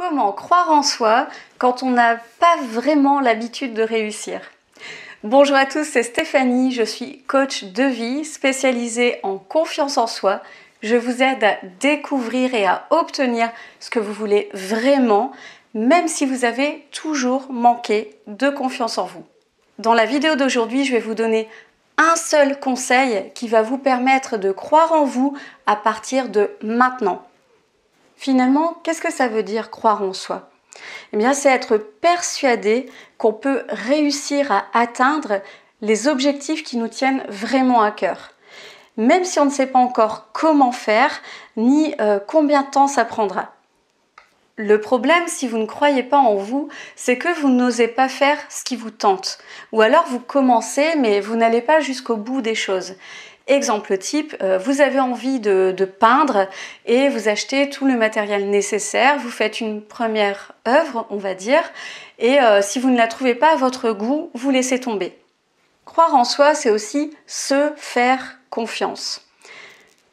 Comment croire en soi quand on n'a pas vraiment l'habitude de réussir? Bonjour à tous, c'est Stéphanie, je suis coach de vie spécialisée en confiance en soi. Je vous aide à découvrir et à obtenir ce que vous voulez vraiment, même si vous avez toujours manqué de confiance en vous. Dans la vidéo d'aujourd'hui, je vais vous donner un seul conseil qui va vous permettre de croire en vous à partir de maintenant. Finalement, qu'est-ce que ça veut dire croire en soi? Eh bien, c'est être persuadé qu'on peut réussir à atteindre les objectifs qui nous tiennent vraiment à cœur. Même si on ne sait pas encore comment faire, ni combien de temps ça prendra. Le problème, si vous ne croyez pas en vous, c'est que vous n'osez pas faire ce qui vous tente. Ou alors vous commencez, mais vous n'allez pas jusqu'au bout des choses. Exemple type, vous avez envie de peindre et vous achetez tout le matériel nécessaire, vous faites une première œuvre, on va dire, et si vous ne la trouvez pas à votre goût, vous laissez tomber. Croire en soi, c'est aussi se faire confiance.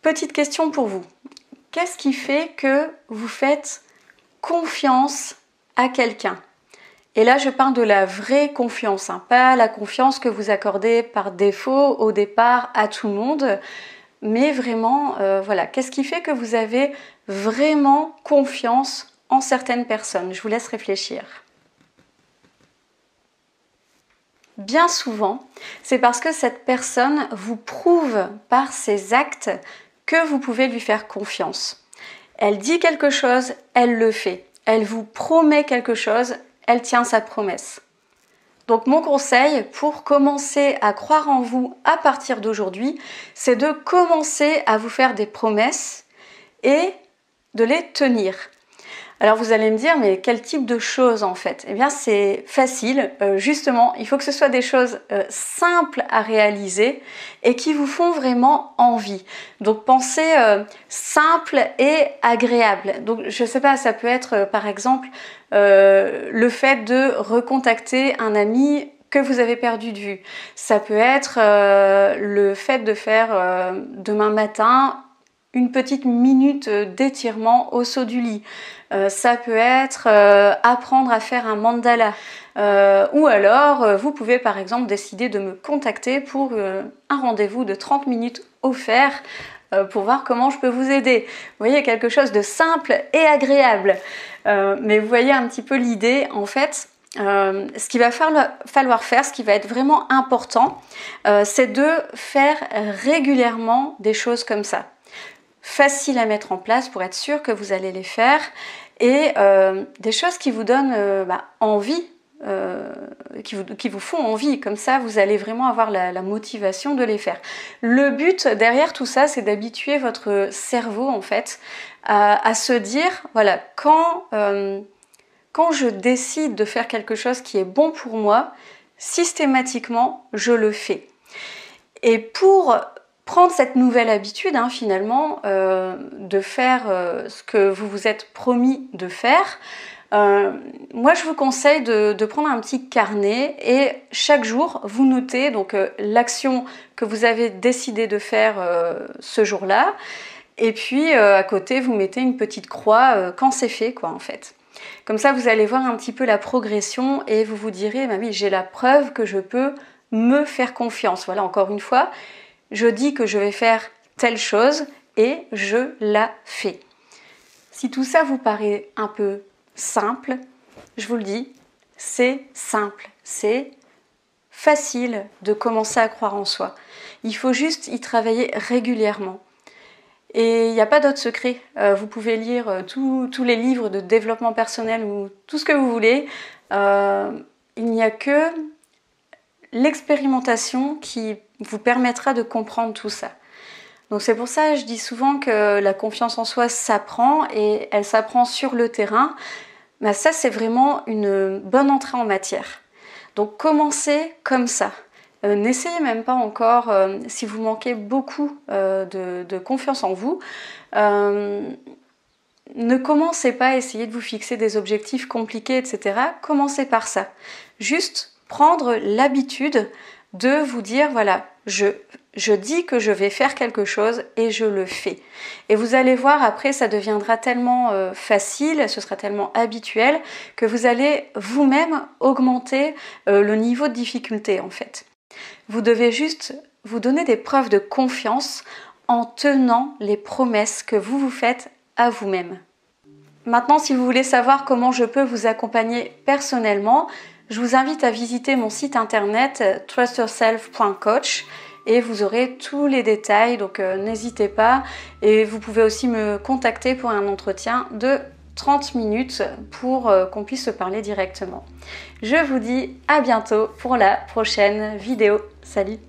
Petite question pour vous. Qu'est-ce qui fait que vous faites confiance à quelqu'un? Et là, je parle de la vraie confiance, pas la confiance que vous accordez par défaut au départ à tout le monde, mais vraiment, voilà, qu'est-ce qui fait que vous avez vraiment confiance en certaines personnes? Je vous laisse réfléchir. Bien souvent, c'est parce que cette personne vous prouve par ses actes que vous pouvez lui faire confiance. Elle dit quelque chose, elle le fait. Elle vous promet quelque chose, elle tient sa promesse. Donc mon conseil pour commencer à croire en vous à partir d'aujourd'hui, c'est de commencer à vous faire des promesses et de les tenir. Alors vous allez me dire, mais quel type de choses en fait? Eh bien c'est facile, justement, il faut que ce soit des choses simples à réaliser et qui vous font vraiment envie. Donc pensez simple et agréable. Donc je sais pas, ça peut être par exemple le fait de recontacter un ami que vous avez perdu de vue. Ça peut être le fait de faire demain matin une petite minute d'étirement au saut du lit. Ça peut être apprendre à faire un mandala. Ou alors, vous pouvez par exemple décider de me contacter pour un rendez-vous de 30 minutes offert pour voir comment je peux vous aider. Vous voyez, quelque chose de simple et agréable. Mais vous voyez un petit peu l'idée, en fait. Ce qu'il va falloir faire, ce qui va être vraiment important, c'est de faire régulièrement des choses comme ça. Facile à mettre en place pour être sûr que vous allez les faire et des choses qui vous donnent envie, qui vous font envie, comme ça vous allez vraiment avoir la motivation de les faire. Le but derrière tout ça, c'est d'habituer votre cerveau en fait à se dire, voilà, quand je décide de faire quelque chose qui est bon pour moi, systématiquement je le fais. Et pour prendre cette nouvelle habitude, finalement, de faire ce que vous vous êtes promis de faire, moi je vous conseille de prendre un petit carnet et chaque jour vous notez donc l'action que vous avez décidé de faire ce jour-là, et puis à côté vous mettez une petite croix quand c'est fait, quoi, en fait. Comme ça vous allez voir un petit peu la progression et vous vous direz, bah oui, j'ai la preuve que je peux me faire confiance. Voilà, encore une fois, je dis que je vais faire telle chose et je la fais. Si tout ça vous paraît un peu simple, je vous le dis, c'est simple, c'est facile de commencer à croire en soi. Il faut juste y travailler régulièrement. Et il n'y a pas d'autre secret. Vous pouvez lire tous les livres de développement personnel ou tout ce que vous voulez. Il n'y a que l'expérimentation qui vous permettra de comprendre tout ça. Donc c'est pour ça que je dis souvent que la confiance en soi s'apprend et elle s'apprend sur le terrain. Mais ça, c'est vraiment une bonne entrée en matière. Donc commencez comme ça. N'essayez même pas encore, si vous manquez beaucoup de confiance en vous, ne commencez pas à essayer de vous fixer des objectifs compliqués, etc. Commencez par ça. Juste prendre l'habitude de vous dire, voilà, Je dis que je vais faire quelque chose et je le fais. Et vous allez voir, après, ça deviendra tellement facile, ce sera tellement habituel que vous allez vous-même augmenter le niveau de difficulté en fait. Vous devez juste vous donner des preuves de confiance en tenant les promesses que vous vous faites à vous-même. Maintenant, si vous voulez savoir comment je peux vous accompagner personnellement, je vous invite à visiter mon site internet trustyourself.coach et vous aurez tous les détails, donc n'hésitez pas. Et vous pouvez aussi me contacter pour un entretien de 30 minutes pour qu'on puisse se parler directement. Je vous dis à bientôt pour la prochaine vidéo. Salut!